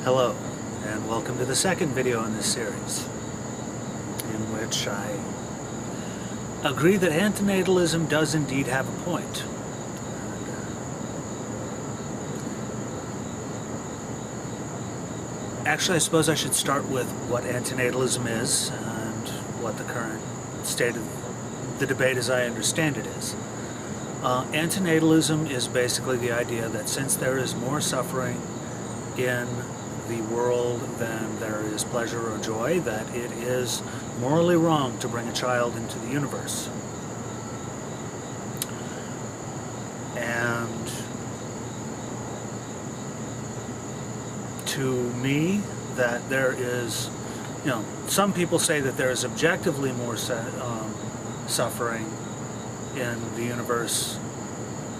Hello, and welcome to the second video in this series, in which I agree that antinatalism does indeed have a point. Actually, I suppose I should start with what antinatalism is and what the current state of the debate as I understand it is. Antinatalism is basically the idea that since there is more suffering in the world than there is pleasure or joy, that it is morally wrong to bring a child into the universe. And to me, that there is, some people say that there is objectively more suffering in the universe,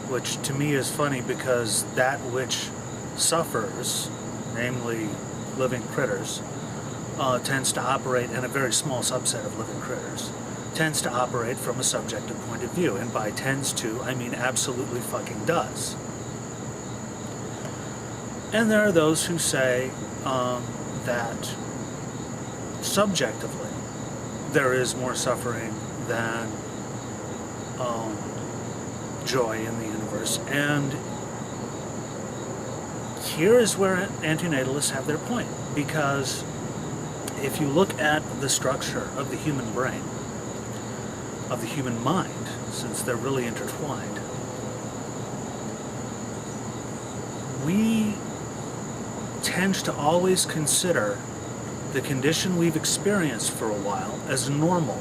which to me is funny because that which suffers, namely living critters, tends to operate, and a very small subset of living critters, tends to operate from a subjective point of view. And by tends to, I mean absolutely fucking does. And there are those who say that subjectively there is more suffering than joy in the universe. And here is where antinatalists have their point, because if you look at the structure of the human brain, of the human mind, since they're really intertwined, we tend to always consider the condition we've experienced for a while as normal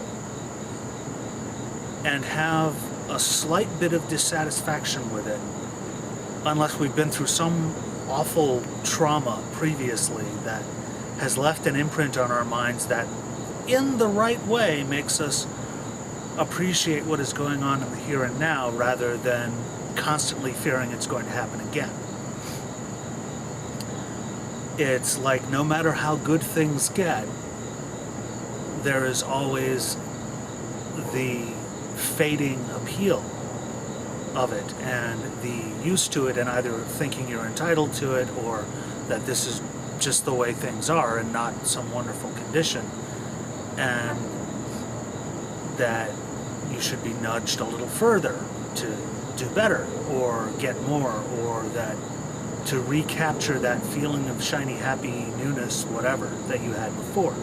and have a slight bit of dissatisfaction with it unless we've been through some awful trauma previously that has left an imprint on our minds that in the right way makes us appreciate what is going on in the here and now rather than constantly fearing it's going to happen again. It's like no matter how good things get, there is always the fading appeal of it and the use to it, and either thinking you're entitled to it or that this is just the way things are and not some wonderful condition, and that you should be nudged a little further to do better or get more, or that to recapture that feeling of shiny, happy newness, whatever, that you had before.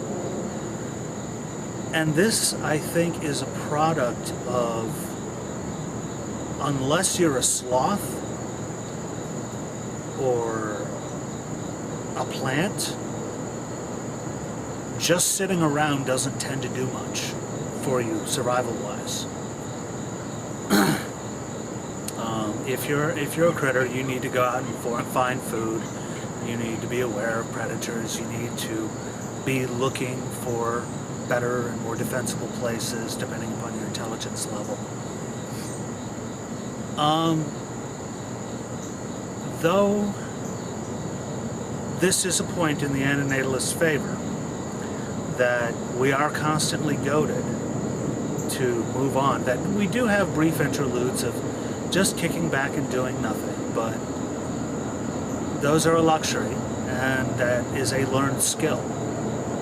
And this, I think, is a product of, unless you're a sloth or a plant, just sitting around doesn't tend to do much for you survival-wise. If you're a critter, you need to go out and find food. You need to be aware of predators. You need to be looking for better and more defensible places depending upon your intelligence level. Though this is a point in the antinatalist's favor, that we are constantly goaded to move on, that we do have brief interludes of just kicking back and doing nothing, but those are a luxury, and that is a learned skill,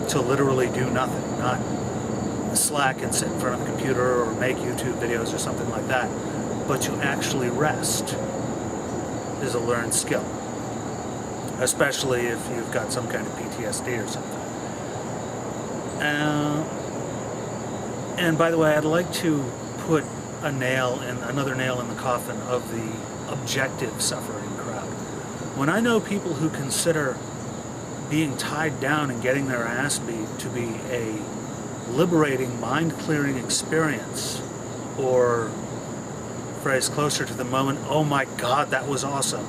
to literally do nothing, not slack and sit in front of the computer or make YouTube videos or something like that, but to actually rest is a learned skill, especially if you've got some kind of PTSD or something. And by the way, I'd like to put another nail in the coffin of the objective suffering crowd. When I know people who consider being tied down and getting their ass beat to be a liberating, mind-clearing experience, or phrase closer to the moment, oh my God, that was awesome.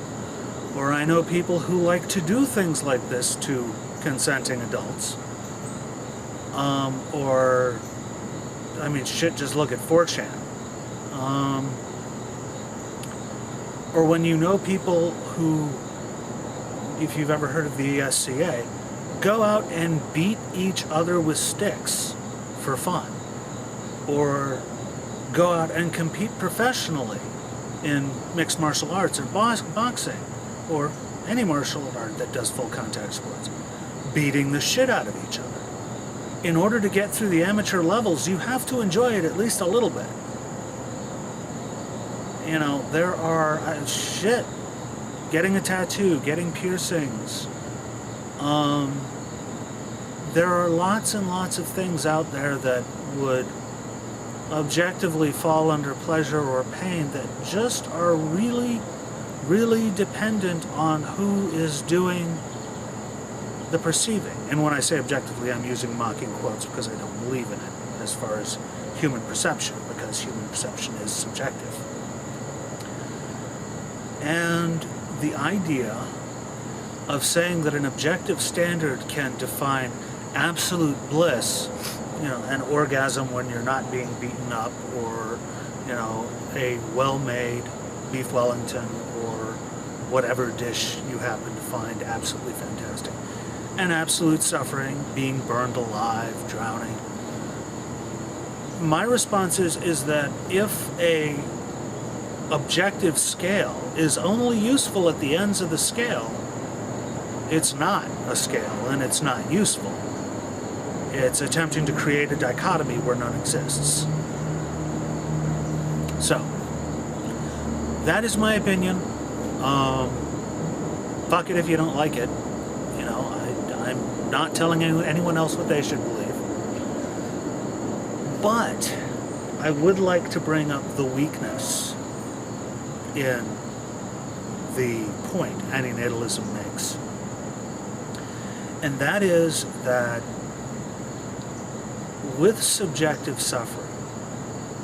Or I know people who like to do things like this to consenting adults. Or, I mean, shit, just look at 4chan. Or when you know people who, if you've ever heard of the ESCA, go out and beat each other with sticks for fun. Or go out and compete professionally in mixed martial arts or boxing, or any martial art that does full contact sports, beating the shit out of each other. In order to get through the amateur levels, you have to enjoy it at least a little bit. You know, there are shit. Getting a tattoo, getting piercings. There are lots and lots of things out there that would objectively fall under pleasure or pain that just are really, really dependent on who is doing the perceiving. And when I say objectively, I'm using mocking quotes because I don't believe in it as far as human perception, because human perception is subjective. And the idea of saying that an objective standard can define absolute bliss, you know, an orgasm when you're not being beaten up, or, you know, a well-made beef Wellington, or whatever dish you happen to find absolutely fantastic, and absolute suffering, being burned alive, drowning. My response is that if a objective scale is only useful at the ends of the scale, it's not a scale and it's not useful. It's attempting to create a dichotomy where none exists. So, that is my opinion. Fuck it if you don't like it. You know, I'm not telling anyone else what they should believe. But I would like to bring up the weakness in the point anti-natalism makes. And that is that with subjective suffering,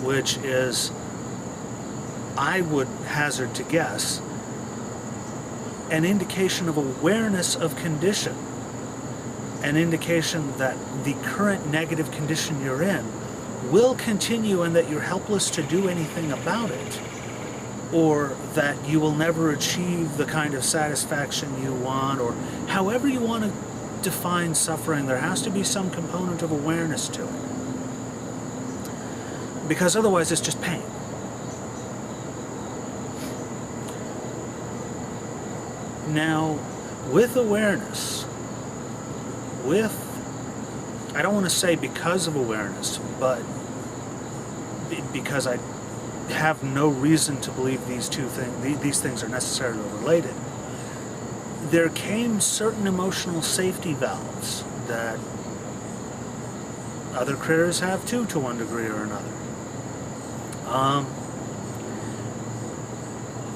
which is, I would hazard to guess, an indication of awareness of condition, an indication that the current negative condition you're in will continue and that you're helpless to do anything about it, or that you will never achieve the kind of satisfaction you want, or however you want to define suffering, there has to be some component of awareness to it. Because otherwise it's just pain. Now, with awareness, I don't want to say because of awareness, but because I have no reason to believe these things are necessarily related, there came certain emotional safety valves that other critters have too, to one degree or another.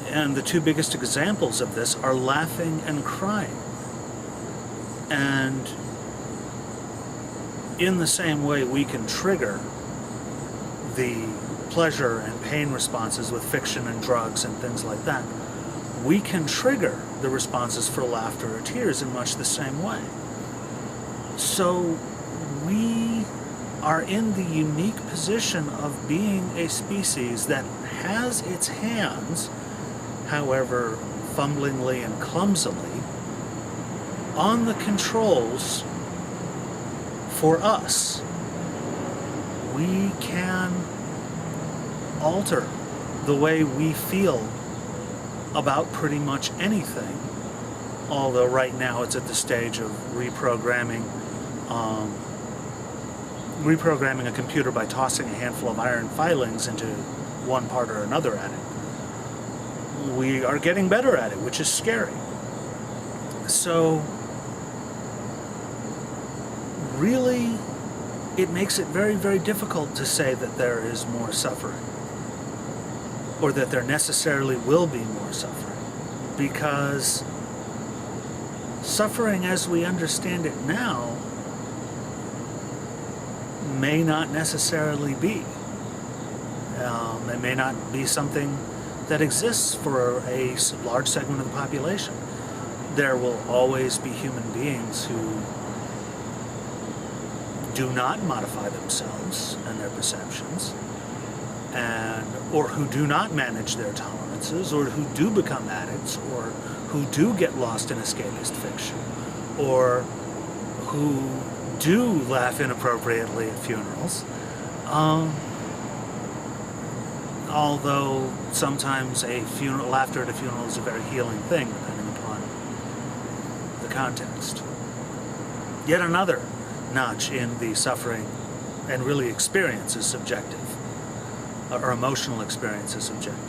And the two biggest examples of this are laughing and crying. And in the same way we can trigger the pleasure and pain responses with fiction and drugs and things like that, we can trigger the responses for laughter or tears in much the same way. So we are in the unique position of being a species that has its hands, however fumblingly and clumsily, on the controls for us. We can alter the way we feel about pretty much anything, although right now it's at the stage of reprogramming a computer by tossing a handful of iron filings into one part or another at it. We are getting better at it, which is scary. So really, it makes it very, very difficult to say that there is more suffering, or that there necessarily will be more suffering, because suffering as we understand it now may not necessarily be. It may not be something that exists for a large segment of the population. There will always be human beings who do not modify themselves and their perceptions, or who do not manage their tolerances, or who do become addicts, or who do get lost in escapist fiction, or who do laugh inappropriately at funerals. Although sometimes laughter at a funeral is a very healing thing, depending upon the context. Yet another notch in the suffering and really experience is subjective, or emotional experience is subjective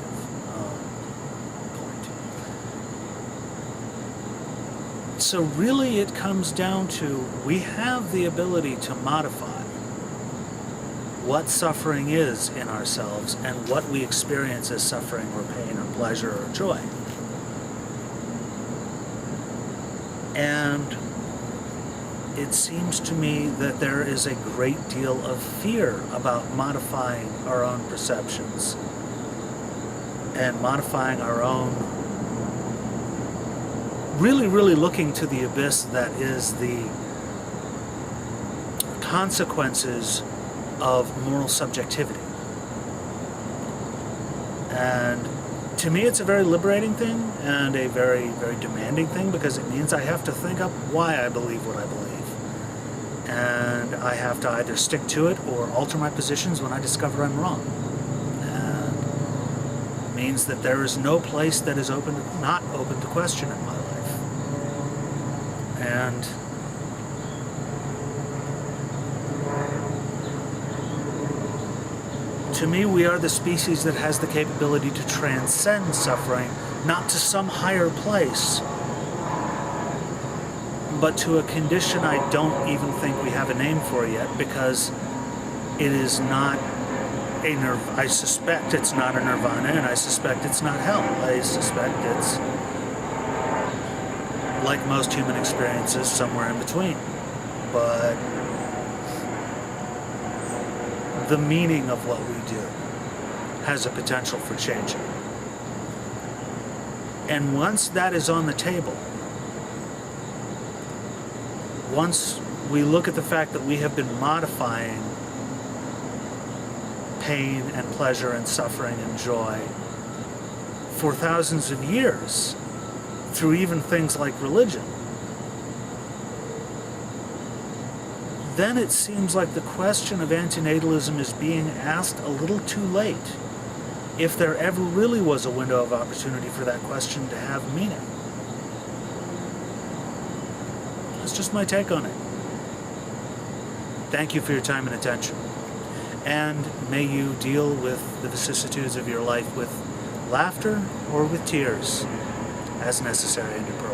point. So really it comes down to, we have the ability to modify what suffering is in ourselves and what we experience as suffering or pain or pleasure or joy. And it seems to me that there is a great deal of fear about modifying our own perceptions and modifying our own, really looking to the abyss that is the consequences of moral subjectivity. And to me it's a very liberating thing and a very demanding thing, because it means I have to think up why I believe what I believe. And I have to either stick to it or alter my positions when I discover I'm wrong. And it means that there is no place that is not open to question in my life. And to me, we are the species that has the capability to transcend suffering, not to some higher place, but to a condition I don't even think we have a name for yet, because it is not a I suspect it's not a nirvana, and I suspect it's not hell. I suspect it's, like most human experiences, somewhere in between. But the meaning of what we do has a potential for changing. And once that is on the table, once we look at the fact that we have been modifying pain and pleasure and suffering and joy for thousands of years, through even things like religion, then it seems like the question of antinatalism is being asked a little too late, if there ever really was a window of opportunity for that question to have meaning. That's just my take on it. Thank you for your time and attention. And may you deal with the vicissitudes of your life with laughter or with tears, as necessary and appropriate.